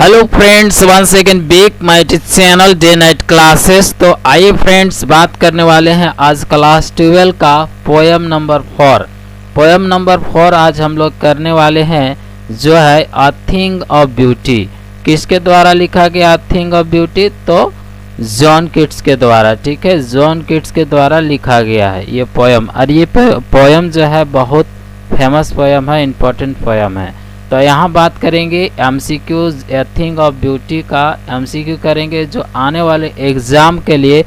Hello friends, one second back my channel day night classes. तो आइए friends, बात करने वाले हैं आज क्लास 12 का पोयम नंबर 4। पोयम नंबर 4 आज हम लोग करने वाले हैं, जो है अ थिंग ऑफ ब्यूटी। किसके द्वारा लिखा गया अ थिंग ऑफ ब्यूटी? तो जॉन कीट्स के द्वारा। ठीक है, जॉन कीट्स के द्वारा लिखा गया है ये पोयम। और ये पोयम जो है बहुत फेमस पोयम है, इम्पोर्टेंट पोयम है। तो यहाँ बात करेंगे MCQs a thing of beauty का एमसीक्यू करेंगे, जो आने वाले एग्ज़ाम के लिए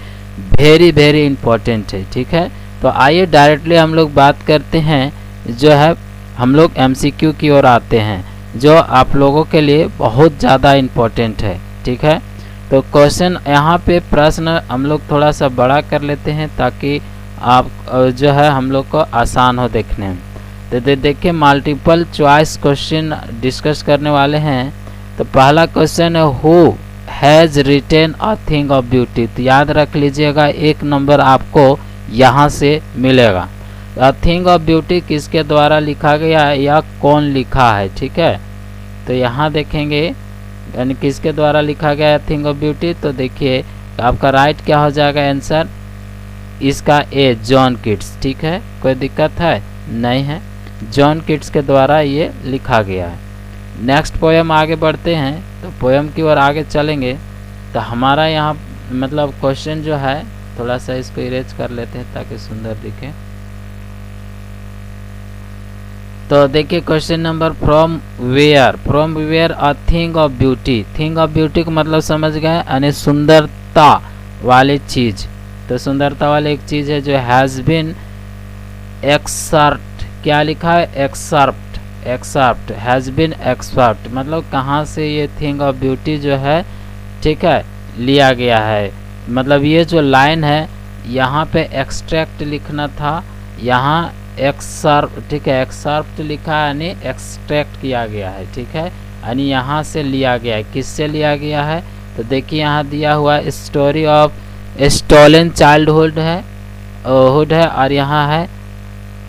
वेरी वेरी इम्पोर्टेंट है। ठीक है, तो आइए डायरेक्टली हम लोग बात करते हैं, जो है हम लोग एमसीक्यू की ओर आते हैं, जो आप लोगों के लिए बहुत ज़्यादा इम्पोर्टेंट है। ठीक है, तो क्वेश्चन यहाँ पे प्रश्न हम लोग थोड़ा सा बड़ा कर लेते हैं, ताकि आप जो है हम लोग को आसान हो देखने में। तो देखिए, मल्टीपल चॉइस क्वेश्चन डिस्कस करने वाले हैं। तो पहला क्वेश्चन है, who has retain a thing of beauty. तो याद रख लीजिएगा, 1 नंबर आपको यहाँ से मिलेगा। अ थिंग ऑफ ब्यूटी किसके द्वारा लिखा गया है या कौन लिखा है? ठीक है, तो यहाँ देखेंगे यानी किसके द्वारा लिखा गया है थिंग ऑफ ब्यूटी। तो देखिए आपका राइट क्या हो जाएगा आंसर इसका? ए, जॉन कीट्स। ठीक है, कोई दिक्कत है? नहीं है, जॉन कीट्स के द्वारा ये लिखा गया है। नेक्स्ट पोयम आगे बढ़ते हैं, तो पोयम की ओर आगे चलेंगे। तो हमारा यहाँ मतलब क्वेश्चन जो है, थोड़ा सा इसको इरेज कर लेते हैं ताकि सुंदर दिखे। तो देखिए question number, from where a thing of beauty. Thing of beauty का मतलब समझ गए, यानी सुंदरता वाली चीज। तो सुंदरता वाली एक चीज है जो हैज़ बीन एक्सर्ट। क्या लिखा है? एक्सर्प्ट हैज़ बीन एक्सर्प्ट, मतलब कहाँ से ये थिंग ऑफ ब्यूटी जो है, ठीक है, लिया गया है। मतलब ये जो लाइन है यहाँ पे एक्सट्रैक्ट लिखना था, यहाँ एक्सर्प। ठीक है, एक्सर्प्ट लिखा है यानी एक्सट्रैक्ट किया गया है। ठीक है, यानी यहाँ से लिया गया है। किससे लिया गया है? तो देखिए यहाँ दिया हुआ स्टोरी ऑफ स्टोलन चाइल्डहुड है और यहाँ है,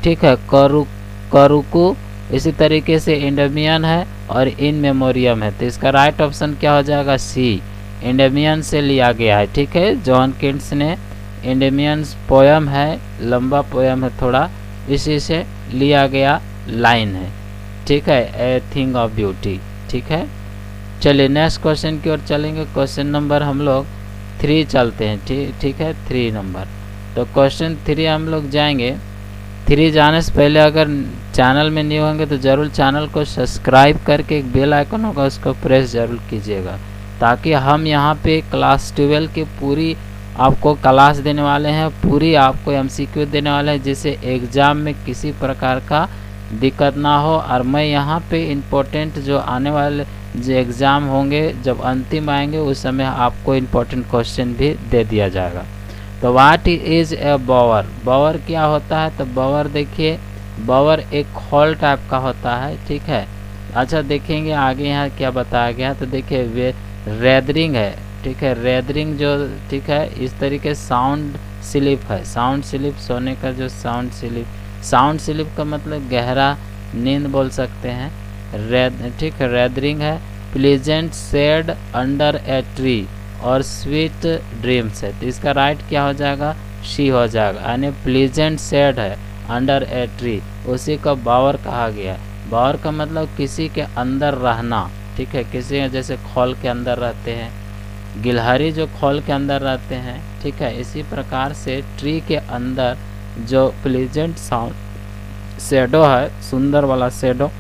ठीक है, करुकू। इसी तरीके से इंडमियन है और इन मेमोरियम है। तो इसका राइट ऑप्शन क्या हो जाएगा? सी, इंडमियन से लिया गया है। ठीक है, जॉन कीट्स ने इंडमियंस पोयम है, लंबा पोयम है थोड़ा, इसी से लिया गया लाइन है। ठीक है, ए थिंग ऑफ ब्यूटी। ठीक है, चलिए नेक्स्ट क्वेश्चन की ओर चलेंगे। क्वेश्चन नंबर हम लोग 3 चलते हैं। ठीक है, 3 नंबर। तो क्वेश्चन 3 हम लोग जाएंगे। 3 जाने से पहले अगर चैनल में न्यू होंगे तो ज़रूर चैनल को सब्सक्राइब करके एक बेल आइकन होगा उसको प्रेस ज़रूर कीजिएगा, ताकि हम यहाँ पे क्लास 12 की पूरी आपको क्लास देने वाले हैं, पूरी आपको एमसीक्यू देने वाले हैं, जिससे एग्ज़ाम में किसी प्रकार का दिक्कत ना हो। और मैं यहाँ पे इम्पोर्टेंट जो आने वाले जो एग्ज़ाम होंगे, जब अंतिम आएंगे उस समय आपको इम्पोर्टेंट क्वेश्चन भी दे दिया जाएगा। तो what is a Bower? Bower क्या होता है? तो बॉवर देखिए, बॉवर एक हॉल टाइप का होता है। ठीक है, अच्छा देखेंगे आगे यहाँ क्या बताया गया। तो देखिए वे रेदरिंग है। ठीक है, रेदरिंग जो, ठीक है, इस तरीके साउंड स्लीप है। साउंड स्लीप सोने का जो साउंड स्लीप का मतलब गहरा नींद बोल सकते हैं। ठीक है, रेदरिंग है। Pleasant shade under a tree और स्वीट ड्रीम्स है। तो इसका राइट क्या हो जाएगा? शी हो जाएगा, यानी प्लीजेंट शेड है अंडर ए ट्री, उसी को बावर कहा गया। बावर का मतलब किसी के अंदर रहना। ठीक है, किसी जैसे खोल के अंदर रहते हैं, गिलहरी जो खोल के अंदर रहते हैं। ठीक है, इसी प्रकार से ट्री के अंदर जो प्लीजेंट साउंड शेडो है, सुंदर वाला शेडो,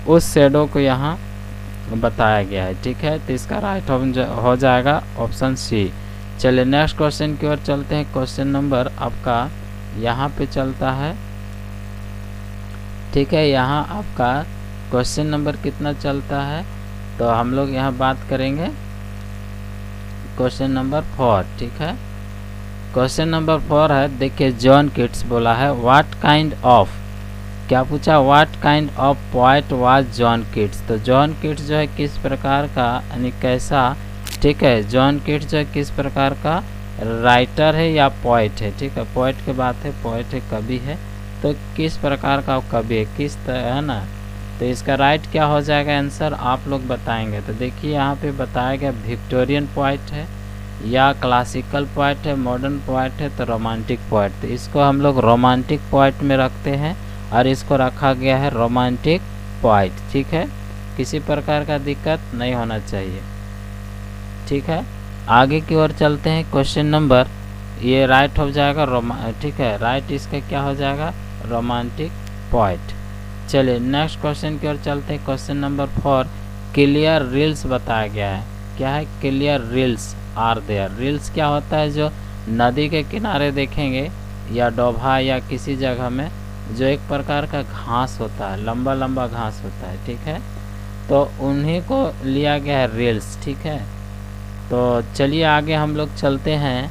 उस शेडो को यहाँ बताया गया है। ठीक है, तो इसका राइट हो जाएगा ऑप्शन सी। चलिए नेक्स्ट क्वेश्चन की ओर चलते हैं। क्वेश्चन नंबर आपका यहाँ पे चलता है। ठीक है, यहाँ आपका क्वेश्चन नंबर कितना चलता है? तो हम लोग यहाँ बात करेंगे क्वेश्चन नंबर 4। ठीक है, क्वेश्चन नंबर 4 है, देखिए जॉन कीट्स बोला है, व्हाट काइंड ऑफ, क्या पूछा? What kind of poet was John Keats. तो जॉन कीट्स जो है किस प्रकार का, यानी कैसा, ठीक है, जॉन कीट्स जो है किस प्रकार का राइटर है या पोएट है। ठीक है, पोएट की बात है, पोएट है, कवि है। तो किस प्रकार का कवि है, किस तरह है ना, तो इसका राइट क्या हो जाएगा आंसर, आप लोग बताएंगे। तो देखिए यहाँ पे बताया गया विक्टोरियन पोएट है या क्लासिकल पोएट है, मॉडर्न पोएट है, तो रोमांटिक पोएट। तो इसको हम लोग रोमांटिक पोएट में रखते हैं और इसको रखा गया है रोमांटिक पोएट। ठीक है, किसी प्रकार का दिक्कत नहीं होना चाहिए। ठीक है, आगे की ओर चलते हैं। क्वेश्चन नंबर, ये राइट हो जाएगा ठीक है, राइट इसका क्या हो जाएगा, रोमांटिक पोएट। चलिए नेक्स्ट क्वेश्चन की ओर चलते हैं। क्वेश्चन नंबर 4, क्लियर रील्स बताया गया है। क्या है, clear rills are there. Rills क्या होता है, जो नदी के किनारे देखेंगे या डोभा या किसी जगह में जो एक प्रकार का घास होता है, लंबा लंबा घास होता है। ठीक है, तो उन्हीं को लिया गया है रील्स। ठीक है, तो चलिए आगे हम लोग चलते हैं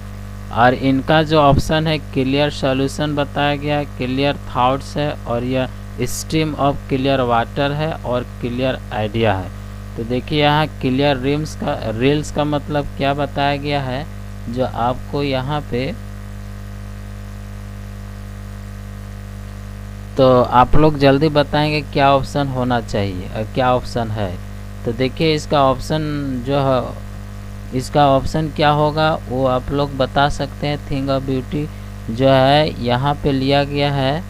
और इनका जो ऑप्शन है क्लियर सॉल्यूशन बताया गया है, क्लियर थॉट्स है और यह स्ट्रीम ऑफ क्लियर वाटर है और क्लियर आइडिया है। तो देखिए यहाँ क्लियर रील्स का मतलब क्या बताया गया है, जो आपको यहाँ पे, तो आप लोग जल्दी बताएंगे क्या ऑप्शन होना चाहिए और क्या ऑप्शन है। तो देखिए इसका ऑप्शन जो है, इसका ऑप्शन क्या होगा वो आप लोग बता सकते हैं। थिंग ऑफ ब्यूटी जो है यहाँ पे लिया गया है,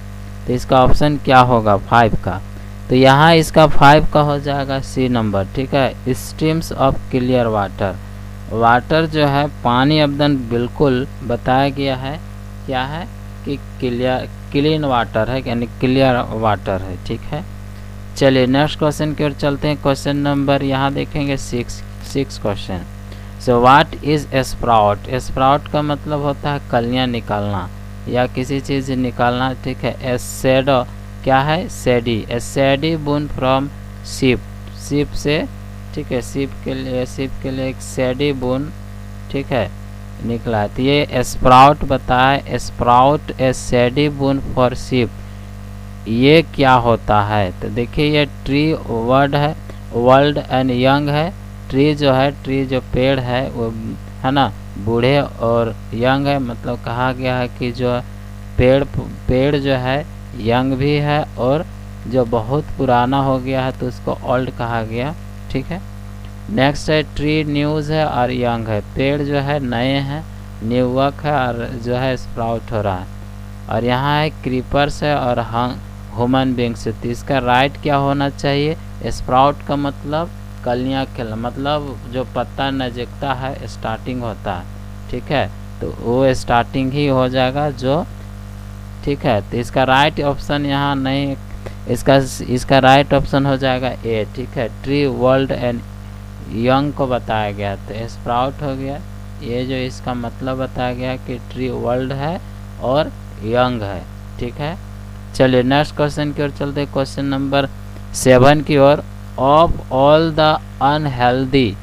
तो इसका ऑप्शन क्या होगा 5 का। तो यहाँ इसका 5 का हो जाएगा सी नंबर। ठीक है, streams of clear water. Water जो है पानी अबदन बिल्कुल बताया गया है क्या है कि क्लीन वाटर है, यानी क्लियर वाटर है। ठीक है, चलिए नेक्स्ट क्वेश्चन की ओर चलते हैं। क्वेश्चन नंबर यहाँ देखेंगे 6 question. So what is sprout. Sprout का मतलब होता है कलियाँ निकालना या किसी चीज़ निकालना। ठीक है, ए शैडो क्या है, सैडी। ए सैडी बुन फ्रॉम शिप, शिप से। ठीक है, शिप के लिए एक सैडी बुन, ठीक है, निकला है। तो ये स्प्राउट बताए, स्प्राउट ए सैडी बुन फॉर शिप, ये क्या होता है। तो देखिए ये ट्री वर्ड है, वर्ल्ड एंड यंग है। ट्री जो है, ट्री जो पेड़ है वो है ना, बूढ़े और यंग है, मतलब कहा गया है कि जो पेड़ जो है यंग भी है और जो बहुत पुराना हो गया है तो उसको ओल्ड कहा गया। ठीक है, नेक्स्ट है ट्री न्यूज़ है और यंग है। पेड़ जो है नए हैं, न्यूवर्क है और जो है स्प्राउट हो रहा है। और यहाँ है क्रीपर्स है और ह्यूमन बींग्स है। तो इसका राइट क्या होना चाहिए, स्प्राउट का मतलब कलियाँ खिल, मतलब जो पत्ता नजकता है, स्टार्टिंग होता है। ठीक है, तो वो स्टार्टिंग ही हो जाएगा जो। ठीक है, तो इसका राइट ऑप्शन यहाँ नहीं, इसका राइट ऑप्शन हो जाएगा ए। ठीक है, ट्री वर्ल्ड एंड यंग को बताया गया, तो स्प्राउट हो गया। ये जो इसका मतलब बताया गया कि ट्री वर्ल्ड है और यंग है। ठीक है, चलिए नेक्स्ट क्वेश्चन की ओर चलते हैं। क्वेश्चन नंबर 7 की ओर। Of all the unhealthy,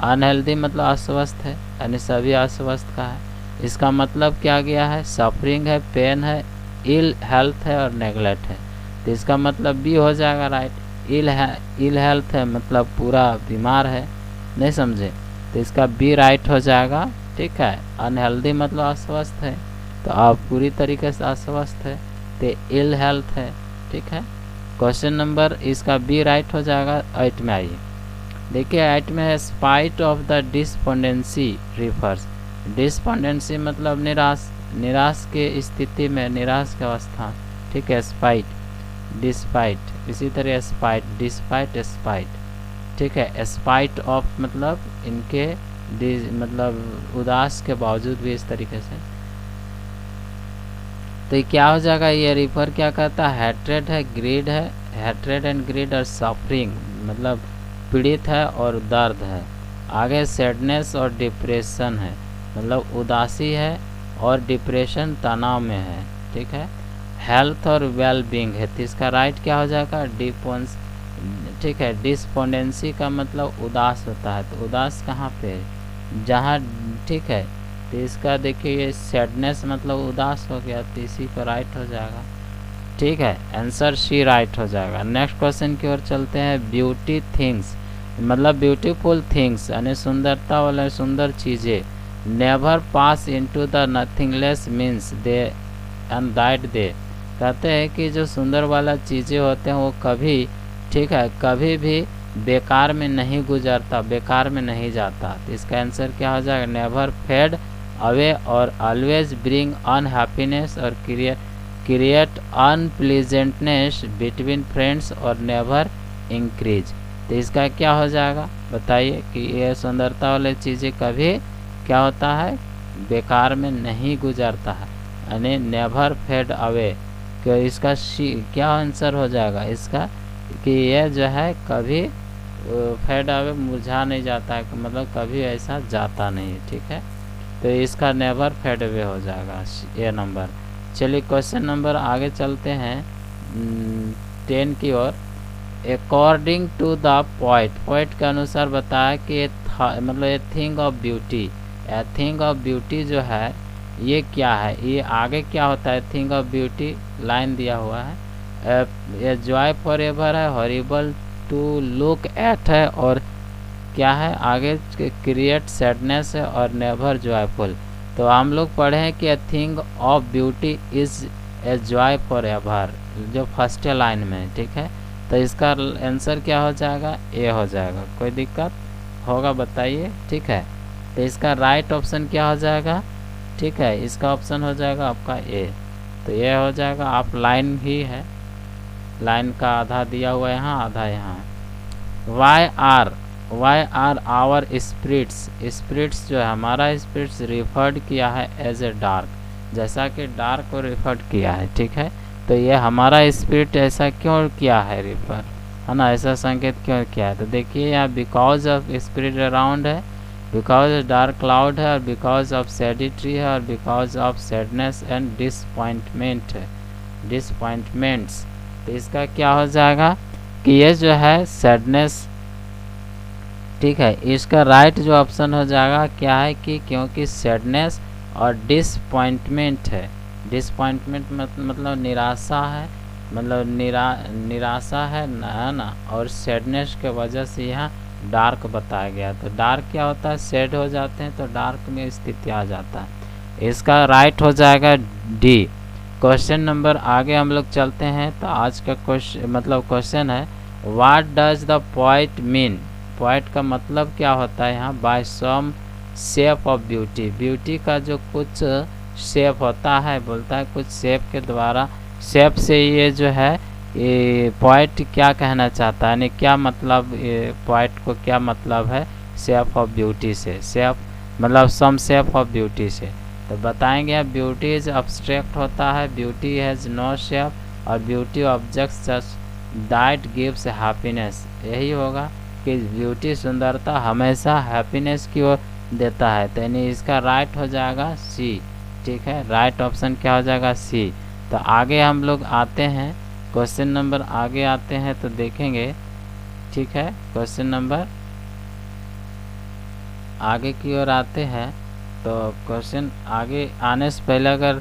unhealthy मतलब अस्वस्थ है, यानी सभी अस्वस्थ का है। इसका मतलब क्या गया है, सफरिंग है, पेन है, इल हेल्थ है और नेगलेक्ट है। तो इसका मतलब बी हो जाएगा राइट। इल हेल्थ है मतलब पूरा बीमार है, नहीं समझे, तो इसका बी राइट हो जाएगा। ठीक है, अनहेल्दी मतलब अस्वस्थ है, तो आप पूरी तरीके से अस्वस्थ है, तो इल हेल्थ है। ठीक है, क्वेश्चन नंबर इसका बी राइट हो जाएगा। 8 में आइए, देखिए 8 में है spite of the despondency refers. Despondency मतलब निराश के स्थिति में, निराश की अवस्था। ठीक है, स्पाइट, डिस्पाइट, इसी तरह स्पाइट, डिस्पाइट, स्पाइट। ठीक है, स्पाइट ऑफ मतलब इनके मतलब उदास के बावजूद भी, इस तरीके से। तो ये क्या हो जाएगा, ये रिफर क्या करता है, हैट्रेड है, ग्रीड है, हैट्रेड एंड ग्रीड और सफरिंग मतलब पीड़ित है और दर्द है। आगे सैडनेस और डिप्रेशन है, मतलब उदासी है और डिप्रेशन तनाव में है। ठीक है, हेल्थ और वेल बींग है, तो इसका राइट क्या हो जाएगा, ठीक है, डिस्पोंडेंसी का मतलब उदास होता है, तो उदास कहाँ पे है, जहाँ। ठीक है, तो इसका देखिए ये सैडनेस मतलब उदास हो गया, तो इसी को राइट हो जाएगा। ठीक है, आंसर सी राइट हो जाएगा। नेक्स्ट क्वेश्चन की ओर चलते हैं। ब्यूटी थिंग्स मतलब ब्यूटीफुल थिंग्स यानी सुंदरता वाले सुंदर चीज़ें। Never pass into the nothingless means they and that they, कहते हैं कि जो सुंदर वाला चीज़ें होते हैं वो कभी ठीक है, कभी भी बेकार में नहीं गुजरता, बेकार में नहीं जाता। तो इसका आंसर क्या हो जाएगा, नेवर फेड अवे और ऑलवेज ब्रिंग अनहैप्पीनेस और क्रिएट अनप्लीजेंटनेस बिटवीन फ्रेंड्स और नेवर इंक्रीज। तो इसका क्या हो जाएगा बताइए कि ये सुंदरता वाली चीज़ें कभी क्या होता है, बेकार में नहीं गुजरता है, यानी नेवर फेड अवे। कि इसका क्या आंसर हो जाएगा इसका कि यह जो है कभी फेड अवे मुरझा नहीं जाता है, मतलब कभी ऐसा जाता नहीं, ठीक है। तो इसका नेवर फेड अवे हो जाएगा ये नंबर। चलिए क्वेश्चन नंबर आगे चलते हैं 10 की ओर। अकॉर्डिंग टू द पोइट के अनुसार बताया कि मतलब a thing of beauty, a thing of beauty जो है ये क्या है, ये आगे क्या होता है। थिंग ऑफ ब्यूटी लाइन दिया हुआ है, ए जॉय फॉर एवर है, हॉरिबल टू लुक एट है, और क्या है आगे क्रिएट सैडनेस है, और नेवर जॉयफुल। तो हम लोग पढ़े हैं कि a thing of beauty is a joy for ever, जो फर्स्ट लाइन में, ठीक है। तो इसका आंसर क्या हो जाएगा, ए हो जाएगा। कोई दिक्कत होगा बताइए, ठीक है। तो इसका राइट ऑप्शन क्या हो जाएगा, ठीक है, इसका ऑप्शन हो जाएगा आपका ए। तो ये हो जाएगा, आप लाइन ही है, लाइन का आधा दिया हुआ है यहाँ, आधा यहाँ। वाई आर आवर स्पिरिट्स जो है हमारा स्पिरिट्स रिफर्ड किया है एज ए डार्क, जैसा कि डार्क को रिफर्ड किया है, ठीक है। तो ये हमारा स्पिरिट ऐसा क्यों किया है रिफर, है ना, ऐसा संकेत क्यों किया है। तो देखिए यहाँ बिकॉज ऑफ स्पिरिट अराउंड है, बिकॉज डार्क क्लाउड है, और बिकॉज ऑफ सैडी ट्री है, और बिकॉज ऑफ सैडनेस एंड डिसपॉइंटमेंट है, डिसपॉइंटमेंट्स। तो इसका क्या हो जाएगा कि ये जो है सैडनेस, ठीक है। इसका राइट जो ऑप्शन हो जाएगा क्या है कि क्योंकि सैडनेस और डिसपॉइंटमेंट है, डिसपॉइंटमेंट मतलब निराशा है, मतलब निराशा है ना, और सैडनेस के वजह से यहाँ डार्क बताया गया। तो डार्क क्या होता है, सैड हो जाते हैं, तो डार्क में स्थिति आ जाता है। इसका राइट हो जाएगा डी। क्वेश्चन नंबर आगे हम लोग चलते हैं। तो आज का क्वेश्चन है what does the poet mean, poet का मतलब क्या होता है यहाँ, by some shape of beauty, beauty का जो कुछ शेप होता है, बोलता है कुछ शेप के द्वारा, शेप से ये जो है ये पोइट क्या कहना चाहता है, यानी क्या मतलब, पोइट को क्या मतलब है शेप ऑफ ब्यूटी से, शेप मतलब सम शेप ऑफ ब्यूटी से। तो बताएंगे आप ब्यूटी इज अब्स्ट्रैक्ट होता है, ब्यूटी हैज़ नो शेप, और beauty objects just that gives happiness. यही होगा कि ब्यूटी सुंदरता हमेशा हैप्पीनेस की ओर देता है। तो यानी इसका राइट हो जाएगा सी, ठीक है, राइट ऑप्शन क्या हो जाएगा सी। तो आगे हम लोग आते हैं, क्वेश्चन नंबर आगे आते हैं तो देखेंगे, ठीक है। क्वेश्चन नंबर आगे की ओर आते हैं। तो क्वेश्चन आगे आने से पहले अगर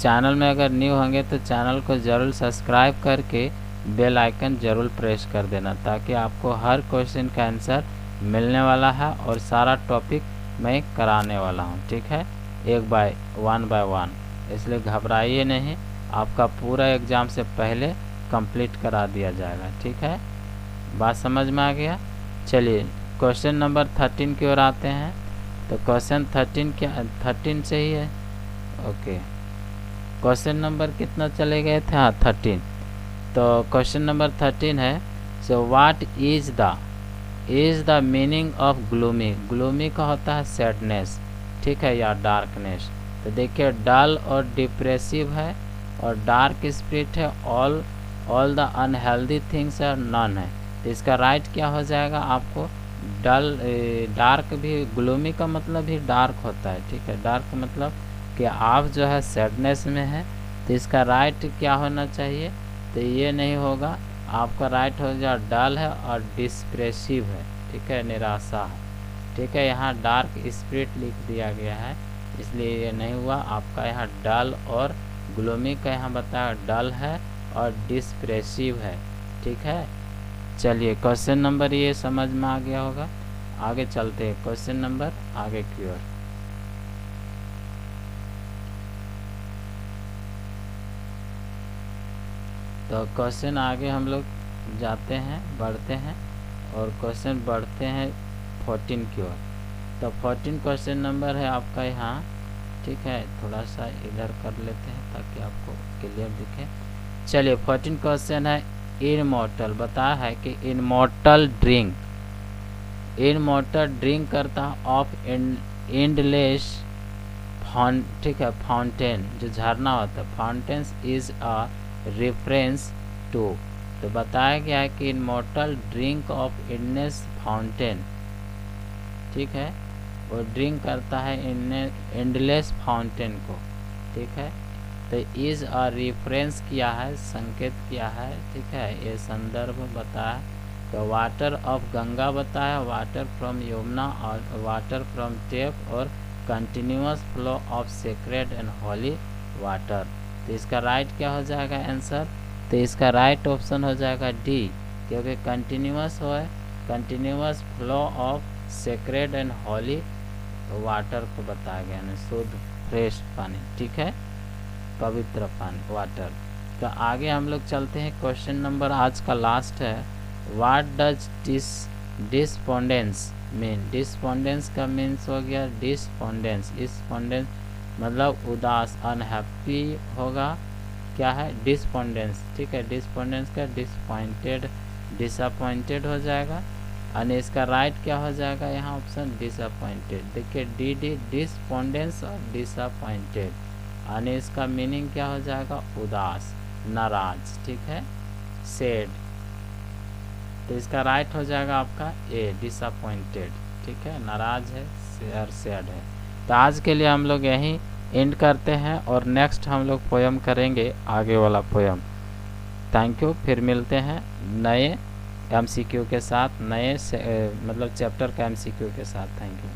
चैनल में अगर न्यू होंगे तो चैनल को ज़रूर सब्सक्राइब करके बेल आइकन ज़रूर प्रेस कर देना, ताकि आपको हर क्वेश्चन का आंसर मिलने वाला है और सारा टॉपिक मैं कराने वाला हूं, ठीक है, एक बाय वन। इसलिए घबराइए नहीं, आपका पूरा एग्ज़ाम से पहले कंप्लीट करा दिया जाएगा, ठीक है। बात समझ में आ गया। चलिए क्वेश्चन नंबर 13 की ओर आते हैं। तो क्वेश्चन 13 क्या 13 से ही है, ओके। क्वेश्चन नंबर कितना चले गए थे, हाँ 13। तो क्वेश्चन नंबर 13 है, so what is the meaning of gloomy, gloomy का होता है सैडनेस, ठीक है, या डार्कनेस। तो देखिए डल और डिप्रेसिव है, और डार्क स्पिरिट है, all the unhealthy things are none है। तो इसका राइट क्या हो जाएगा आपको, डार्क भी, ग्लूमी का मतलब भी डार्क होता है, ठीक है, डार्क मतलब कि आप जो है सैडनेस में है। तो इसका राइट क्या होना चाहिए, तो ये नहीं होगा, आपका राइट हो जाए डल है और डिस्प्रेसिव है, ठीक है, निराशा है, ठीक है। यहाँ डार्क स्पिरिट लिख दिया गया है, इसलिए ये नहीं हुआ आपका, यहाँ डल और ग्लूमी का यहाँ बताया डल है और डिस्प्रेसिव है, ठीक है। चलिए क्वेश्चन नंबर ये समझ में आ गया होगा। आगे चलते हैं क्वेश्चन नंबर आगे की ओर। तो क्वेश्चन आगे हम लोग जाते हैं, बढ़ते हैं और क्वेश्चन बढ़ते हैं 14 की ओर। तो 14 क्वेश्चन नंबर है आपका यहाँ, ठीक है। थोड़ा सा इधर कर लेते हैं ताकि आपको क्लियर दिखे। चलिए 14 क्वेश्चन है, इनमॉर्टल बताया है कि इनमॉर्टल ड्रिंक, इनमॉर्टल ड्रिंक करता ऑफ एंडलेस ठीक है फाउंटेन, जो झरना होता है, fountains is a reference to. तो बताया गया है कि immortal drink of endless fountain, ठीक है, वो ड्रिंक करता है एंडलेस फाउंटेन को, ठीक है। तो इज अ रेफरेंस किया है, संकेत किया है, ठीक है, ये संदर्भ बताया। तो वाटर ऑफ गंगा बताया, वाटर फ्रॉम यमुना और वाटर फ्रॉम टेप और continuous flow of sacred and holy water. तो इसका राइट क्या हो जाएगा आंसर? तो इसका राइट ऑप्शन हो जाएगा डी, क्योंकि कंटिन्यूअस हो, continuous flow of sacred and holy water को बताया गया ना, शुद्ध फ्रेश पानी, ठीक है, पवित्र पानी वाटर। तो आगे हम लोग चलते हैं, क्वेश्चन नंबर आज का लास्ट है, what does despondence mean. Despondence का मीन्स हो गया डिस्पोंडेंस, डिस्पोंडेंस मतलब उदास, अनहैप्पी होगा, क्या है डिस्पोंडेंस, ठीक है। डिस्पोंडेंस का डिसपॉइंटेड, डिसअपॉइंटेड हो जाएगा, और इसका राइट क्या हो जाएगा यहाँ ऑप्शन डिसअपॉइंटेड। देखिए डी डी डिस्पोंडेंस और डिसअपॉइंटेड, और इसका मीनिंग क्या हो जाएगा उदास, नाराज, ठीक है, सैड। तो इसका राइट हो जाएगा आपका ए डिसअपॉइंटेड, ठीक है, नाराज है और सैड है। तो आज के लिए हम लोग यहीं एंड करते हैं और नेक्स्ट हम लोग पोयम करेंगे, आगे वाला पोयम। थैंक यू, फिर मिलते हैं नए एमसीक्यू के साथ, नए मतलब चैप्टर का एमसीक्यू के साथ। Thank you.